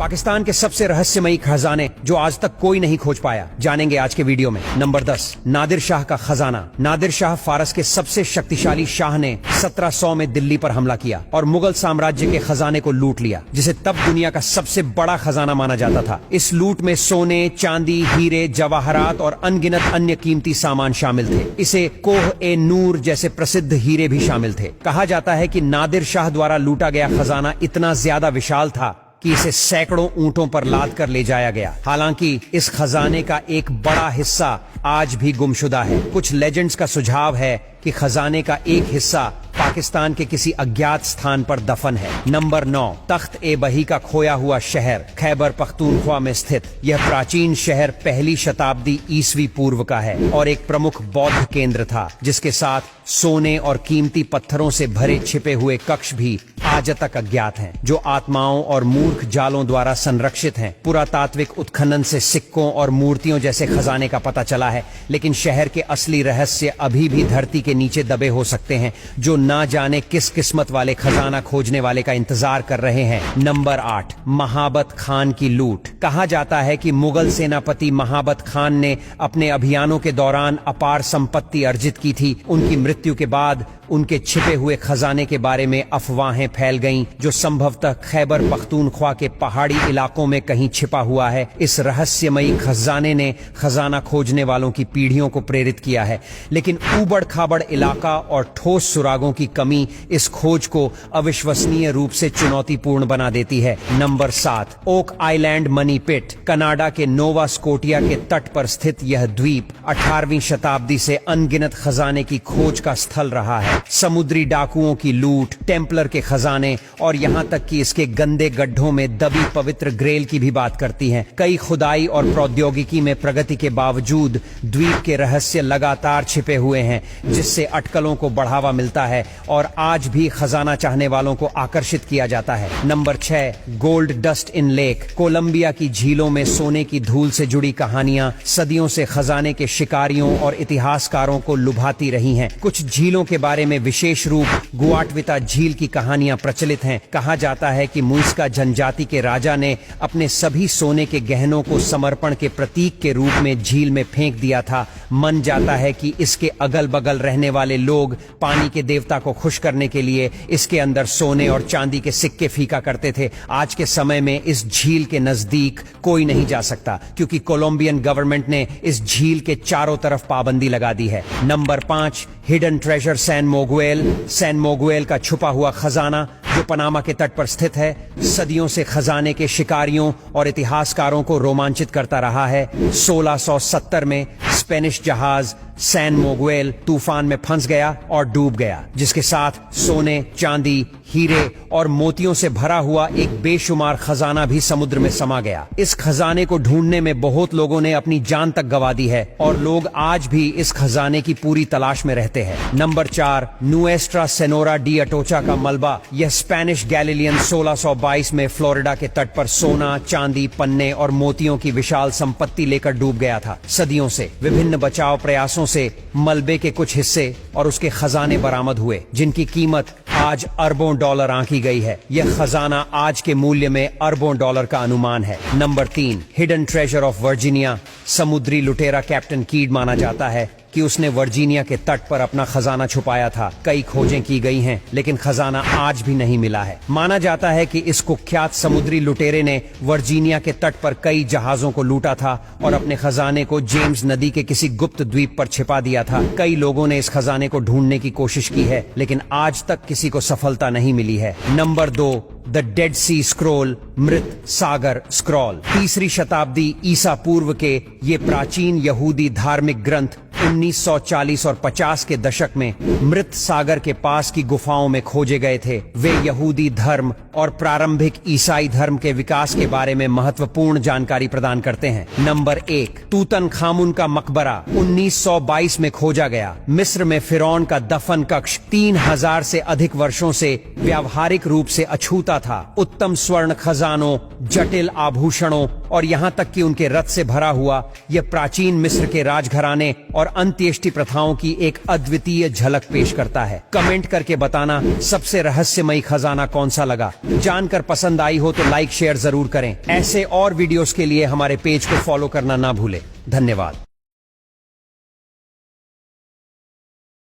पाकिस्तान के सबसे रहस्यमयी खजाने जो आज तक कोई नहीं खोज पाया, जानेंगे आज के वीडियो में। नंबर 10, नादिर शाह का खजाना। नादिर शाह फारस के सबसे शक्तिशाली शाह ने 1700 में दिल्ली पर हमला किया और मुगल साम्राज्य के खजाने को लूट लिया, जिसे तब दुनिया का सबसे बड़ा खजाना माना जाता था। इस लूट में सोने, चांदी, हीरे, जवाहरात और अनगिनत अन्य कीमती सामान शामिल थे। इसे कोह ए नूर जैसे प्रसिद्ध हीरे भी शामिल थे। कहा जाता है कि नादिर शाह द्वारा लूटा गया खजाना इतना ज्यादा विशाल था कि इसे सैकड़ों ऊंटों पर लाद कर ले जाया गया। हालांकि इस खजाने का एक बड़ा हिस्सा आज भी गुमशुदा है। कुछ लेजेंड्स का सुझाव है कि खजाने का एक हिस्सा पाकिस्तान के किसी अज्ञात स्थान पर दफन है। नंबर 9, तख्त ए बही का खोया हुआ शहर, खैबर पख्तूनख्वा में स्थित। यह प्राचीन शहर 1ली शताब्दी ईसवी पूर्व का है और एक प्रमुख बौद्ध केंद्र था, जिसके साथ सोने और कीमती पत्थरों से भरे छिपे हुए कक्ष भी आज तक अज्ञात हैं, जो आत्माओं और मूर्ख जालों द्वारा संरक्षित हैं। पुरातात्विक उत्खनन से सिक्कों और मूर्तियों जैसे खजाने का पता चला है, लेकिन शहर के असली रहस्य अभी भी धरती के नीचे दबे हो सकते हैं, जो ना जाने किस किस्मत वाले खजाना खोजने वाले का इंतजार कर रहे हैं। नंबर 8, महाबत खान की लूट। कहा जाता है कि मुगल सेनापति महाबत खान ने अपने अभियानों के दौरान अपार संपत्ति अर्जित की थी। उनकी मृत्यु के बाद उनके छिपे हुए खजाने के बारे में अफवाहें फैल गईं, जो संभवतः खैबर पख्तूनख्वा के पहाड़ी इलाकों में कहीं छिपा हुआ है। इस रहस्यमयी खजाने ने खजाना खोजने वालों की पीढ़ियों को प्रेरित किया है, लेकिन ऊबड़ खाबड़ इलाका और ठोस सुरागों की कमी इस खोज को अविश्वसनीय रूप से चुनौतीपूर्ण बना देती है। नंबर 7, ओक आइलैंड मनी पिट। कनाडा के नोवा स्कोटिया के तट पर स्थित यह द्वीप 18वीं शताब्दी से अनगिनत खजाने की खोज का स्थल रहा है। समुद्री डाकुओं की लूट, टेम्पलर के खजाने और यहाँ तक कि इसके गंदे गड्ढों में दबी पवित्र ग्रेल की भी बात करती हैं। कई खुदाई और प्रौद्योगिकी में प्रगति के बावजूद द्वीप के रहस्य लगातार छिपे हुए हैं, जिससे अटकलों को बढ़ावा मिलता है और आज भी खजाना चाहने वालों को आकर्षित किया जाता है। Number 6, gold dust in lake. Colombia की झीलों में सोने की धूल से जुड़ी कहानियां सदियों से खजाने के शिकारियों और इतिहासकारों को लुभाती रही हैं। कुछ झीलों के बारे में विशेष रूप गुआटविता झील की कहानियां प्रचलित हैं। कहा जाता है कि मुइस्का जनजाति के राजा ने अपने सभी सोने के गहनों को समर्पण के प्रतीक के रूप में झील में फेंक दिया था। मन जाता है कि इसके अगल बगल रहने वाले लोग पानी के देवता को खुश करने के लिए इसके अंदर सोने और चांदी के सिक्के फीका करते थे। आज के समय में इस झील के नजदीक कोई नहीं जा सकता, क्योंकि कोलंबियन गवर्नमेंट ने इस झील के चारों तरफ पाबंदी लगा दी है। Number 5, hidden treasure San Miguel. San Miguel का छुपा हुआ खजाना, जो पनामा के तट पर स्थित है, सदियों से खजाने के शिकारियों और इतिहासकारों को रोमांचित करता रहा है। 1670 में स्पेनिश जहाज सैन मोगुएल तूफान में फंस गया और डूब गया, जिसके साथ सोने, चांदी, हीरे और मोतियों से भरा हुआ एक बेशुमार खजाना भी समुद्र में समा गया। इस खजाने को ढूंढने में बहुत लोगों ने अपनी जान तक गंवा दी है और लोग आज भी इस खजाने की पूरी तलाश में रहते हैं। नंबर 4, नुएस्ट्रा सेनोरा डी अटोचा का मलबा। यह स्पेनिश गैलीलियन 1622 में फ्लोरिडा के तट पर सोना, चांदी, पन्ने और मोतियों की विशाल संपत्ति लेकर डूब गया था। सदियों से विभिन्न बचाव प्रयासों से मलबे के कुछ हिस्से और उसके खजाने बरामद हुए, जिनकी कीमत आज अरबों डॉलर आंकी गई है। यह खजाना आज के मूल्य में अरबों डॉलर का अनुमान है। Number 3, hidden treasure of Virginia. समुद्री लुटेरा कैप्टन कीड माना जाता है कि उसने वर्जीनिया के तट पर अपना खजाना छुपाया था। कई खोजें की गई हैं, लेकिन खजाना आज भी नहीं मिला है। माना जाता है कि इस कुख्यात समुद्री लुटेरे ने वर्जीनिया के तट पर कई जहाजों को लूटा था और अपने खजाने को जेम्स नदी के किसी गुप्त द्वीप पर छिपा दिया था। कई लोगों ने इस खजाने को ढूंढने की कोशिश की है, लेकिन आज तक किसी को सफलता नहीं मिली है। Number 2, the dead sea scroll, मृत सागर स्क्रॉल। 3री शताब्दी ईसा पूर्व के ये प्राचीन यहूदी धार्मिक ग्रंथ 1940 और 50 के दशक में मृत सागर के पास की गुफाओं में खोजे गए थे। वे यहूदी धर्म और प्रारंभिक ईसाई धर्म के विकास के बारे में महत्वपूर्ण जानकारी प्रदान करते हैं। नंबर 1, तूतनखामुन का मकबरा 1922 में खोजा गया। मिस्र में फिरौन का दफन कक्ष 3000 से अधिक वर्षों से व्यावहारिक रूप से अछूता था। उत्तम स्वर्ण खजानों, जटिल आभूषणों और यहां तक कि उनके रथ से भरा हुआ यह प्राचीन मिस्र के राजघराने और अंत्येष्टि प्रथाओं की एक अद्वितीय झलक पेश करता है। कमेंट करके बताना सबसे रहस्यमयी खजाना कौन सा लगा। जानकर पसंद आई हो तो लाइक शेयर जरूर करें। ऐसे और वीडियोस के लिए हमारे पेज को फॉलो करना ना भूलें। धन्यवाद।